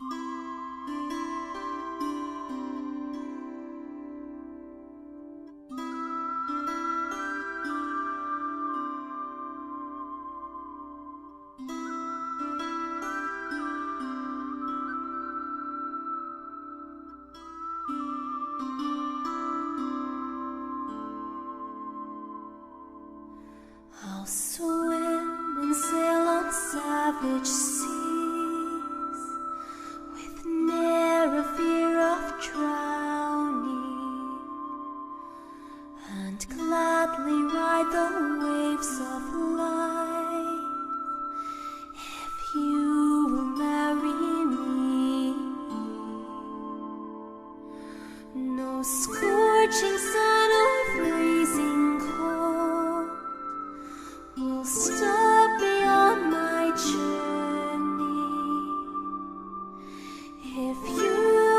I'll swim and sail on savage seas with ne'er a fear of drowning, and gladly ride the waves of life if you will marry me. No scorching sun or freezing cold will stop me on my journey if you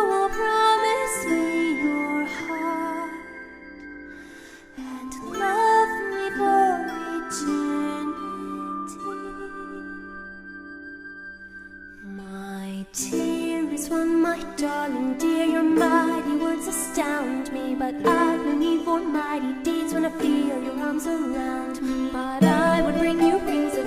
will promise me your heart and love me for eternity. My dearest one, my darling dear, your mighty words astound me, but I've no need for mighty deeds when I feel your arms around me. But I would bring you rings